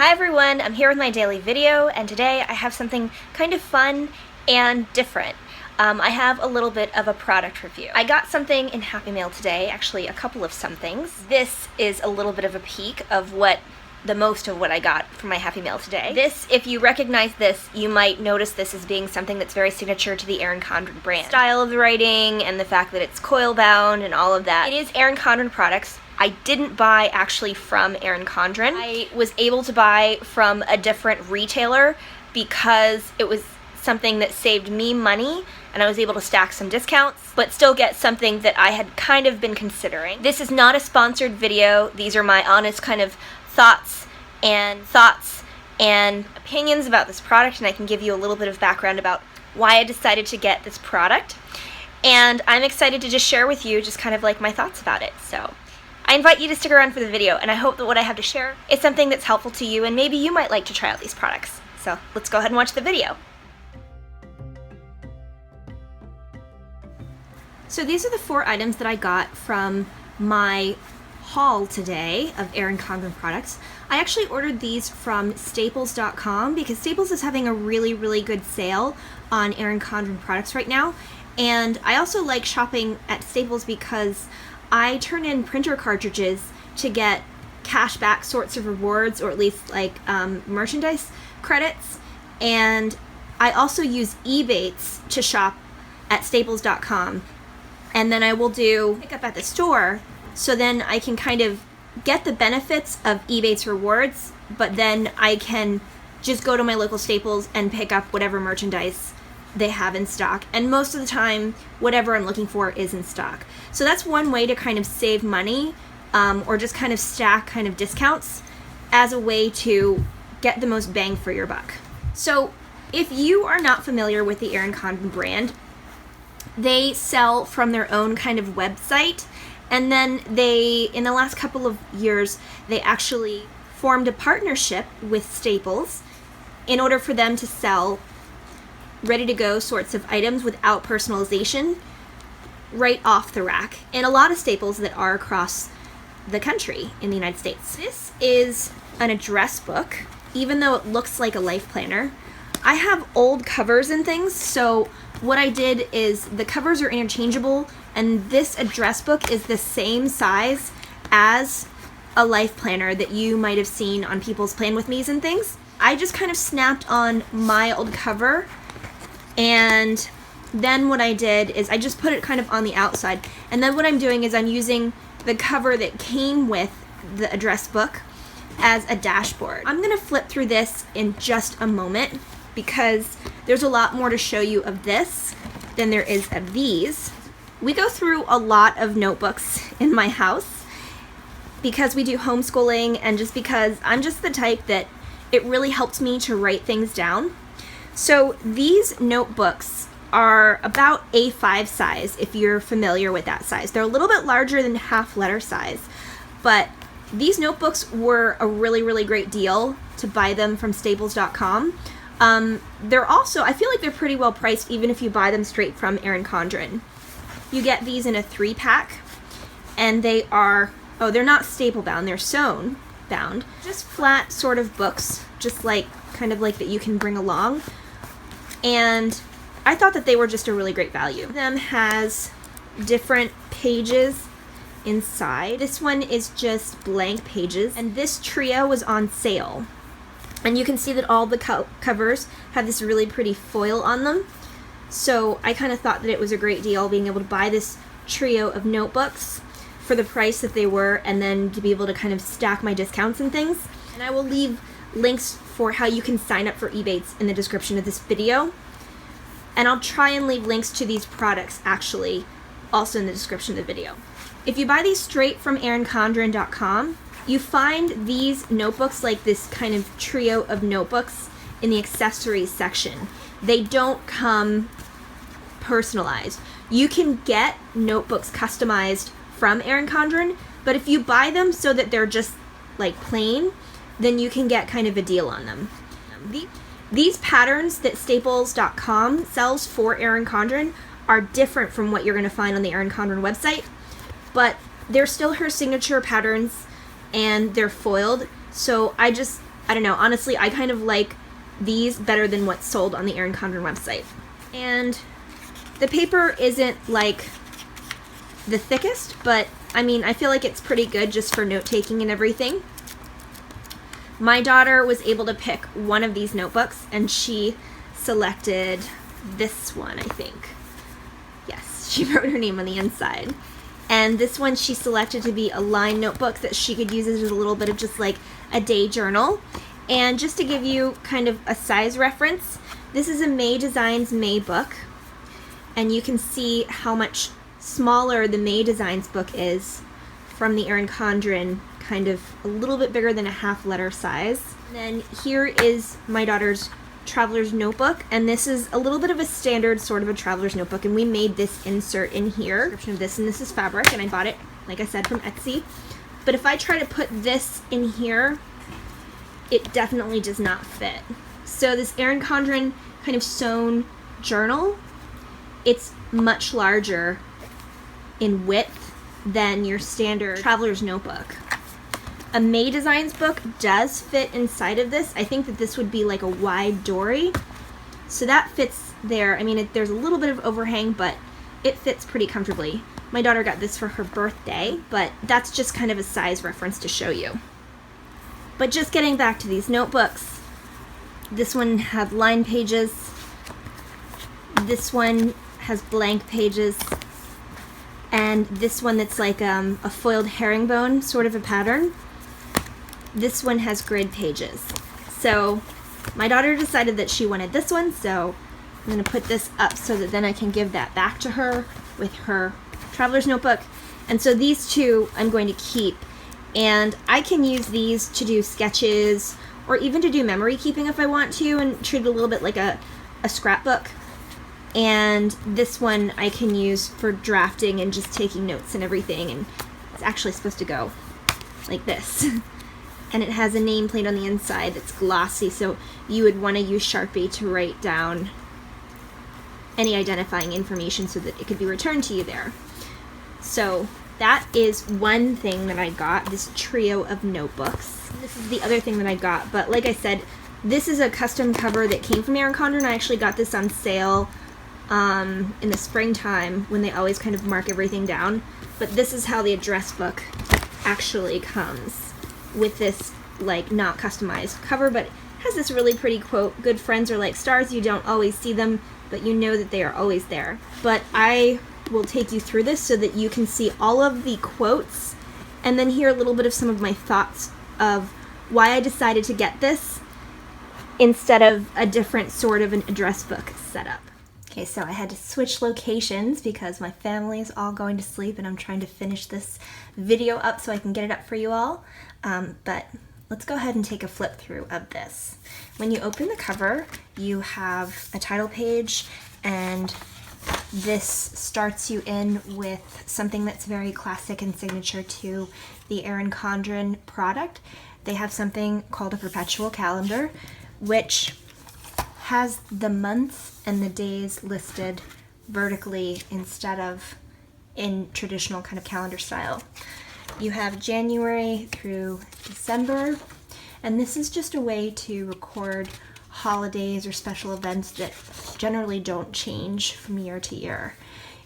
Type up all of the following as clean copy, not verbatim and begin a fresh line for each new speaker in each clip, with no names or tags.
Hi everyone, I'm here with my daily video, and today I have something kind of fun and different. I have a little bit of a product review. I got something in Happy Mail today, actually a couple of somethings. This is a little bit of a peek of the most of what I got from my Happy Mail today. This, if you recognize this, you might notice this as being something that's very signature to the Erin Condren brand. Style of the writing and the fact that it's coil bound and all of that. It is Erin Condren products. I didn't buy actually from Erin Condren. I was able to buy from a different retailer because it was something that saved me money and I was able to stack some discounts, but still get something that I had kind of been considering. This is not a sponsored video. These are my honest kind of thoughts and opinions about this product, and I can give you a little bit of background about why I decided to get this product. And I'm excited to just share with you just kind of like my thoughts about it. So I invite you to stick around for the video, and I hope that what I have to share is something that's helpful to you, and maybe you might like to try out these products. So let's go ahead and watch the video. So these are the 4 items that I got from my haul today of Erin Condren products. I actually ordered these from Staples.com because Staples is having a really good sale on Erin Condren products right now. And I also like shopping at Staples because I turn in printer cartridges to get cash back sorts of rewards, or at least like merchandise credits. And I also use Ebates to shop at Staples.com. And then I will do pick up at the store, so then I can kind of get the benefits of Ebates rewards, but then I can just go to my local Staples and pick up whatever merchandise they have in stock. And most of the time, whatever I'm looking for is in stock. So that's one way to kind of save money, or just kind of stack kind of discounts as a way to get the most bang for your buck. So if you are not familiar with the Erin Condren brand, they sell from their own kind of website, and then in the last couple of years, they actually formed a partnership with Staples in order for them to sell ready-to-go sorts of items without personalization right off the rack, and a lot of Staples that are across the country in the United States. This is an address book, even though it looks like a life planner. I have old covers and things, so what I did is the covers are interchangeable, and this address book is the same size as a life planner that you might have seen on people's Plan With Me's and things. I just kind of snapped on my old cover, and then what I did is I just put it kind of on the outside, and then what I'm doing is I'm using the cover that came with the address book as a dashboard. I'm going to flip through this in just a moment because there's a lot more to show you of this than there is of these. We go through a lot of notebooks in my house because we do homeschooling, and just because I'm just the type that it really helps me to write things down. So these notebooks are about A5 size, if you're familiar with that size. They're a little bit larger than half letter size, but these notebooks were a really great deal to buy them from Staples.com. They're also, I feel like they're pretty well priced even if you buy them straight from Erin Condren. You get these in a 3-pack, and they are, they're not staple bound, they're sewn bound. Just flat sort of books, just like, kind of like that you can bring along. And I thought that they were just a really great value. Them has different pages inside. This one is just blank pages, and this trio was on sale. And you can see that all the covers have this really pretty foil on them. So I kind of thought that it was a great deal being able to buy this trio of notebooks for the price that they were, and then to be able to kind of stack my discounts and things. And I will leave links for how you can sign up for Ebates in the description of this video. And I'll try and leave links to these products actually also in the description of the video. If you buy these straight from erincondren.com, you find these notebooks, like this kind of trio of notebooks, in the accessories section. They don't come personalized. You can get notebooks customized from Erin Condren, but if you buy them so that they're just like plain, then you can get kind of a deal on them. These patterns that Staples.com sells for Erin Condren are different from what you're going to find on the Erin Condren website, but they're still her signature patterns, and they're foiled. So I just I don't know, honestly, I kind of like these better than what's sold on the Erin Condren website. And the paper isn't like the thickest, but I mean, I feel like it's pretty good just for note-taking and everything. My daughter was able to pick one of these notebooks, and she selected this one, I think. Yes, she wrote her name on the inside. And this one she selected to be a line notebook that she could use as a little bit of just like a day journal. And just to give you kind of a size reference, this is a May Designs May book. And you can see how much smaller the May Designs book is from the Erin Condren, kind of a little bit bigger than a half letter size. And then here is my daughter's traveler's notebook, and this is a little bit of a standard sort of a traveler's notebook, and we made this insert in here, description of this, and this is fabric, and I bought it, like I said, from Etsy. But if I try to put this in here, it definitely does not fit. So this Erin Condren kind of sewn journal, it's much larger in width than your standard traveler's notebook. A May Designs book does fit inside of this. I think that this would be like a wide dory. So that fits there. I mean, there's a little bit of overhang, but it fits pretty comfortably. My daughter got this for her birthday, but that's just kind of a size reference to show you. But just getting back to these notebooks, this one had line pages. This one has blank pages. And this one that's like a foiled herringbone, sort of a pattern. This one has grid pages. So my daughter decided that she wanted this one, so I'm going to put this up so that then I can give that back to her with her traveler's notebook. And so these two I'm going to keep, and I can use these to do sketches or even to do memory keeping if I want to, and treat it a little bit like a scrapbook. And this one I can use for drafting and just taking notes and everything, and it's actually supposed to go like this. And it has a nameplate on the inside that's glossy, so you would want to use Sharpie to write down any identifying information so that it could be returned to you there. So that is one thing that I got, this trio of notebooks. This is the other thing that I got, but like I said, this is a custom cover that came from Erin Condren. I actually got this on sale in the springtime when they always kind of mark everything down. But this is how the address book actually comes, with this like not customized cover, but it has this really pretty quote: "Good friends are like stars, you don't always see them, but you know that they are always there." But I will take you through this so that you can see all of the quotes and then hear a little bit of some of my thoughts of why I decided to get this instead of a different sort of an address book setup. Okay, so I had to switch locations because my family is all going to sleep and I'm trying to finish this video up so I can get it up for you all. But let's go ahead and take a flip through of this. When you open the cover, you have a title page, and this starts you in with something that's very classic and signature to the Erin Condren product. They have something called a perpetual calendar, which has the months and the days listed vertically instead of in traditional kind of calendar style. You have January through December, and this is just a way to record holidays or special events that generally don't change from year to year.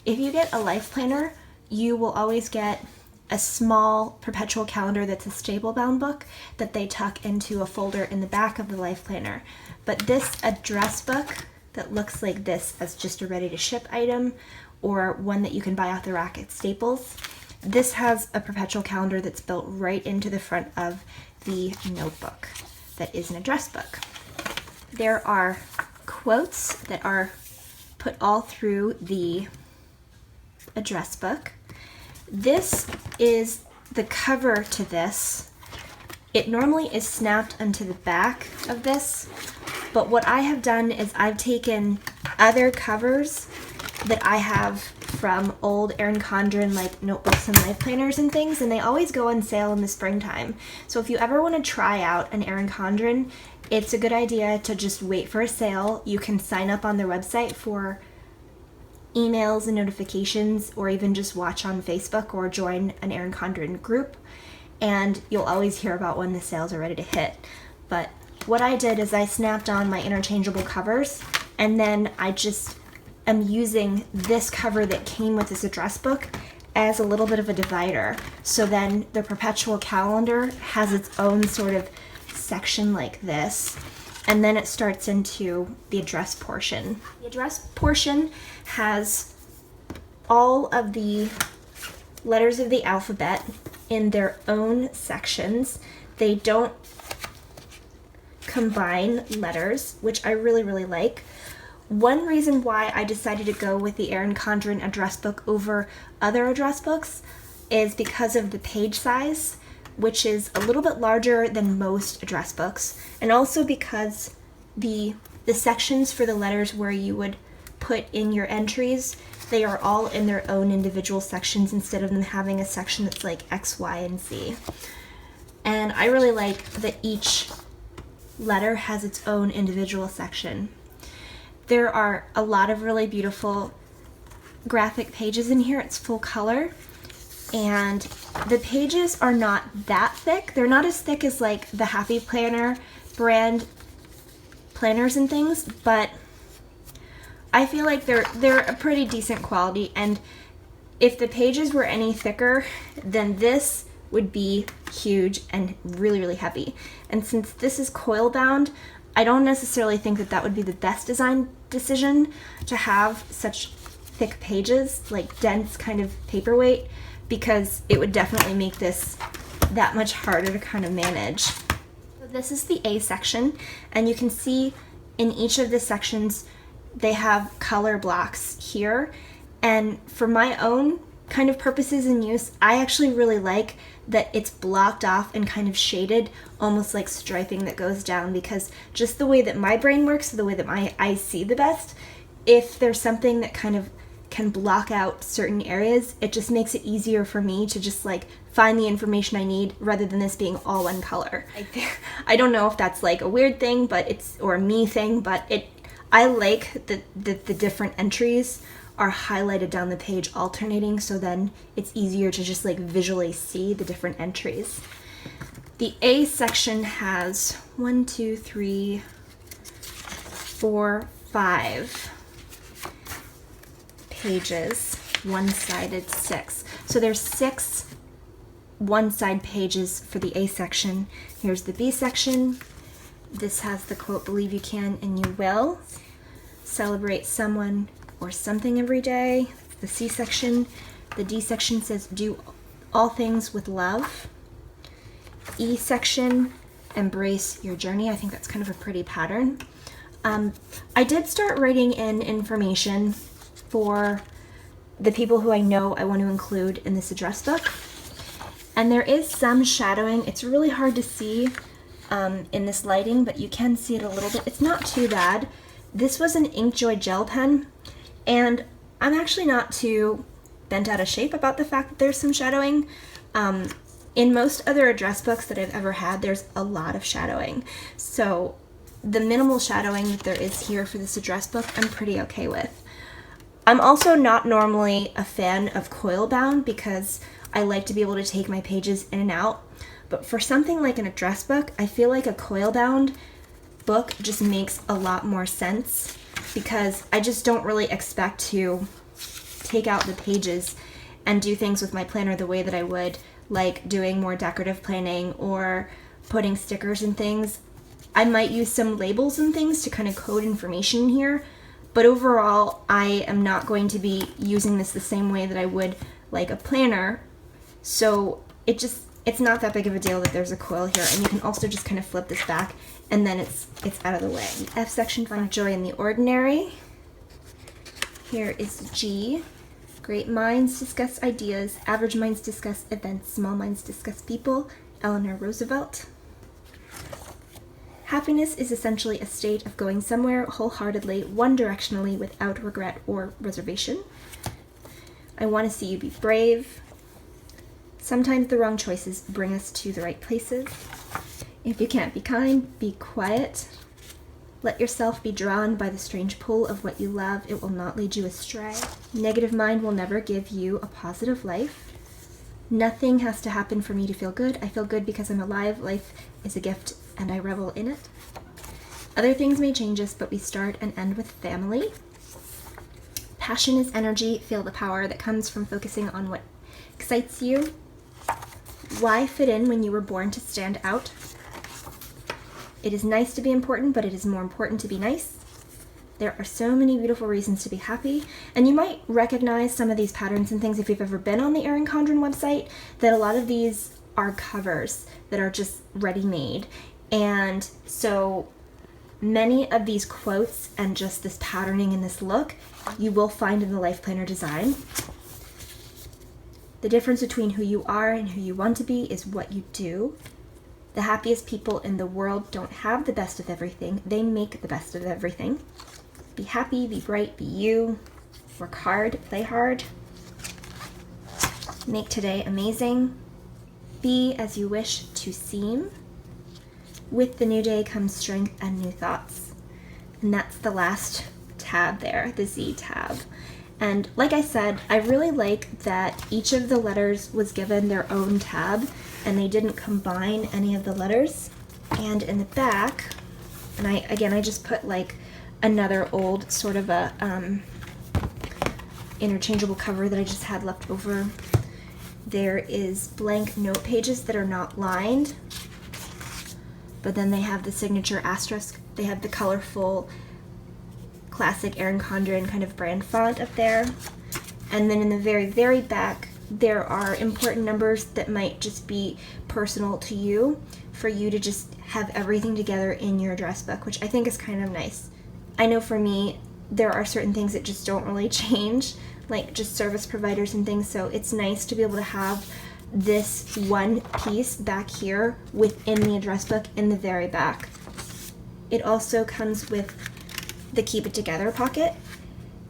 If you get a life planner, you will always get a small perpetual calendar that's a staple bound book that they tuck into a folder in the back of the life planner. But this address book that looks like this as just a ready to ship item, or one that you can buy off the rack at Staples, this has a perpetual calendar that's built right into the front of the notebook that is an address book. There are quotes that are put all through the address book. This is the cover to this. It normally is snapped onto the back of this, but what I have done is I've taken other covers that I have from old Erin Condren like notebooks and life planners and things, and they always go on sale in the springtime. So if you ever want to try out an Erin Condren, it's a good idea to just wait for a sale. You can sign up on their website for emails and notifications, or even just watch on Facebook or join an Erin Condren group, and you'll always hear about when the sales are ready to hit. But what I did is I snapped on my interchangeable covers, and then I just am using this cover that came with this address book as a little bit of a divider. So then the perpetual calendar has its own sort of section like this, and then it starts into the address portion. The address portion has all of the letters of the alphabet in their own sections. They don't combine letters, which I really, really like. One reason why I decided to go with the Erin Condren address book over other address books is because of the page size, which is a little bit larger than most address books, and also because the sections for the letters where you would put in your entries, they are all in their own individual sections instead of them having a section that's like X, Y, and Z. And I really like that each letter has its own individual section. There are a lot of really beautiful graphic pages in here. It's full color, and the pages are not that thick. They're not as thick as like the Happy Planner brand planners and things, but I feel like they're a pretty decent quality, and if the pages were any thicker, then this would be huge and really, really heavy. And since this is coil bound, I don't necessarily think that that would be the best design decision to have such thick pages, like dense kind of paperweight, because it would definitely make this that much harder to kind of manage. So this is the A section, and you can see in each of the sections they have color blocks here, and for my own kind of purposes and use, I actually really like that it's blocked off and kind of shaded, almost like striping that goes down, because just the way that my brain works, the way that my eyes see the best, if there's something that kind of can block out certain areas, it just makes it easier for me to just like find the information I need rather than this being all one color. I don't know if that's like a weird thing, but or a me thing, but I like that the different entries are highlighted down the page alternating, so then it's easier to just like visually see the different entries. The A section has 1, 2, 3, 4, 5 pages, one-sided 6. So there's 6 one-side pages for the A section. Here's the B section. This has the quote, "Believe you can and you will." Celebrate someone or something every day. The C section. The D section says, "Do all things with love." E section, "Embrace your journey." I think that's kind of a pretty pattern. I did start writing in information for the people who I know I want to include in this address book. And there is some shadowing. It's really hard to see in this lighting, but you can see it a little bit. It's not too bad. This was an Inkjoy gel pen, and I'm actually not too bent out of shape about the fact that there's some shadowing. In most other address books that I've ever had, there's a lot of shadowing. So the minimal shadowing that there is here for this address book, I'm pretty okay with. I'm also not normally a fan of coil bound because I like to be able to take my pages in and out. But for something like an address book, I feel like a coil bound book just makes a lot more sense, because I just don't really expect to take out the pages and do things with my planner the way that I would like doing more decorative planning or putting stickers and things. I might use some labels and things to kind of code information in here, but overall I am not going to be using this the same way that I would like a planner. So it's not that big of a deal that there's a coil here, and you can also just kind of flip this back and then it's out of the way. F section, find joy in the ordinary. Here is G. Great minds discuss ideas, average minds discuss events, small minds discuss people. Eleanor Roosevelt. Happiness is essentially a state of going somewhere wholeheartedly, one-directionally, without regret or reservation. I want to see you be brave. Sometimes the wrong choices bring us to the right places. If you can't be kind, be quiet. Let yourself be drawn by the strange pull of what you love. It will not lead you astray. Negative mind will never give you a positive life. Nothing has to happen for me to feel good. I feel good because I'm alive. Life is a gift and I revel in it. Other things may change us, but we start and end with family. Passion is energy. Feel the power that comes from focusing on what excites you. Why fit in when you were born to stand out? It is nice to be important, but it is more important to be nice. There are so many beautiful reasons to be happy, and you might recognize some of these patterns and things if you've ever been on the Erin Condren website, that a lot of these are covers that are just ready-made. And so many of these quotes and just this patterning and this look, you will find in the Life Planner design. The difference between who you are and who you want to be is what you do. The happiest people in the world don't have the best of everything. They make the best of everything. Be happy, be bright, be you. Work hard, play hard. Make today amazing. Be as you wish to seem. With the new day comes strength and new thoughts. And that's the last tab there, the Z tab. And like I said, I really like that each of the letters was given their own tab and they didn't combine any of the letters. And in the back, and I just put like another old sort of a interchangeable cover that I just had left over. There is blank note pages that are not lined, but then they have the signature asterisk. They have the colorful classic Erin Condren kind of brand font up there. And then in the very, very back, there are important numbers that might just be personal to you for you to just have everything together in your address book, which I think is kind of nice. I know for me, there are certain things that just don't really change, like just service providers and things, so it's nice to be able to have this one piece back here within the address book in the very back. It also comes with the Keep It Together pocket,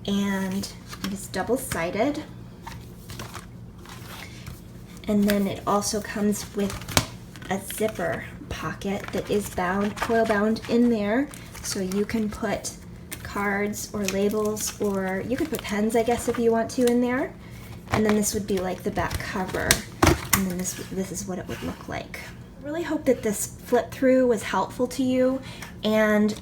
and it is double-sided. And then it also comes with a zipper pocket that is bound, coil bound in there, so you can put cards or labels, or you could put pens, I guess, if you want to, in there. And then this would be like the back cover, and then this is what it would look like. I really hope that this flip through was helpful to you, and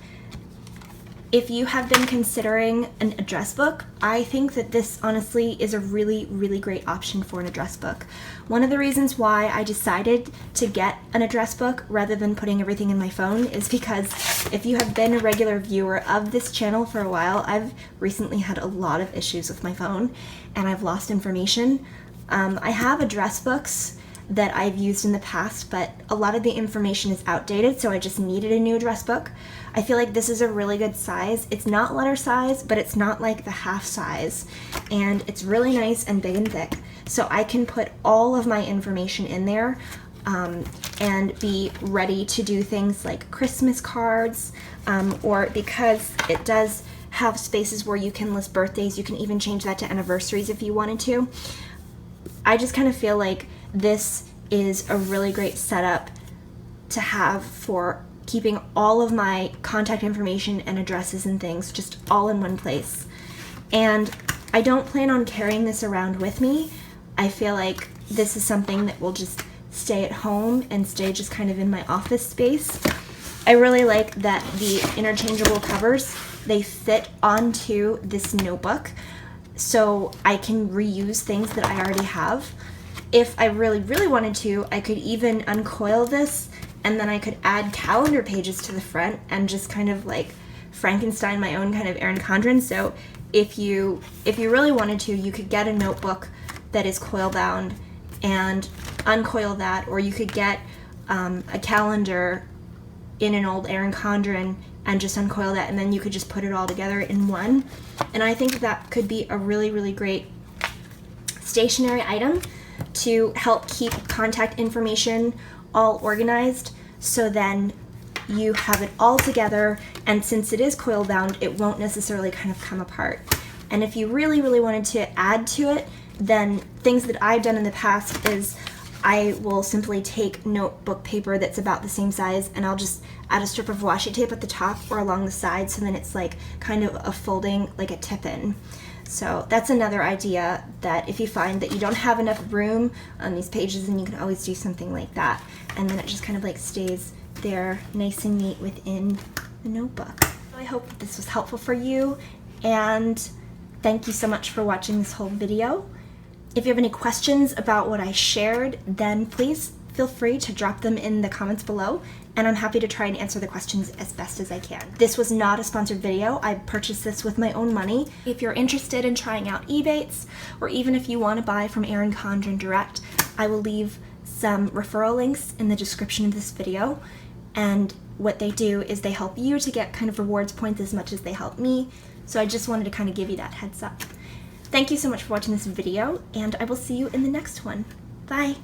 if you have been considering an address book, I think that this honestly is a really, really great option for an address book. One of the reasons why I decided to get an address book rather than putting everything in my phone is because if you have been a regular viewer of this channel for a while, I've recently had a lot of issues with my phone and I've lost information. I have address books that I've used in the past, but a lot of the information is outdated, so I just needed a new address book. I feel like this is a really good size. It's not letter size, but it's not like the half size, and it's really nice and big and thick, so I can put all of my information in there and be ready to do things like Christmas cards, or because it does have spaces where you can list birthdays, you can even change that to anniversaries if you wanted to. I just kind of feel like this is a really great setup to have for keeping all of my contact information and addresses and things just all in one place. And I don't plan on carrying this around with me. I feel like this is something that will just stay at home and stay just kind of in my office space. I really like that the interchangeable covers, they fit onto this notebook, so I can reuse things that I already have. If I really, really wanted to, I could even uncoil this and then I could add calendar pages to the front and just kind of like Frankenstein my own kind of Erin Condren. So if you really wanted to, you could get a notebook that is coil bound and uncoil that, or you could get a calendar in an old Erin Condren and just uncoil that, and then you could just put it all together in one. And I think that could be a really, really great stationery item to help keep contact information all organized, so then you have it all together, and since it is coil bound, it won't necessarily kind of come apart. And if you really, really wanted to add to it, then things that I've done in the past is I will simply take notebook paper that's about the same size and I'll just add a strip of washi tape at the top or along the side, so then it's like kind of a folding, like a tip-in. So that's another idea, that if you find that you don't have enough room on these pages, then you can always do something like that, and then it just kind of like stays they're nice and neat within the notebook. I hope that this was helpful for you, and thank you so much for watching this whole video. If you have any questions about what I shared, then please feel free to drop them in the comments below, and I'm happy to try and answer the questions as best as I can. This was not a sponsored video. I purchased this with my own money. If you're interested in trying out Ebates, or even if you want to buy from Erin Condren direct, I will leave some referral links in the description of this video. And what they do is they help you to get kind of rewards points as much as they help me. So I just wanted to kind of give you that heads up. Thank you so much for watching this video, and I will see you in the next one. Bye!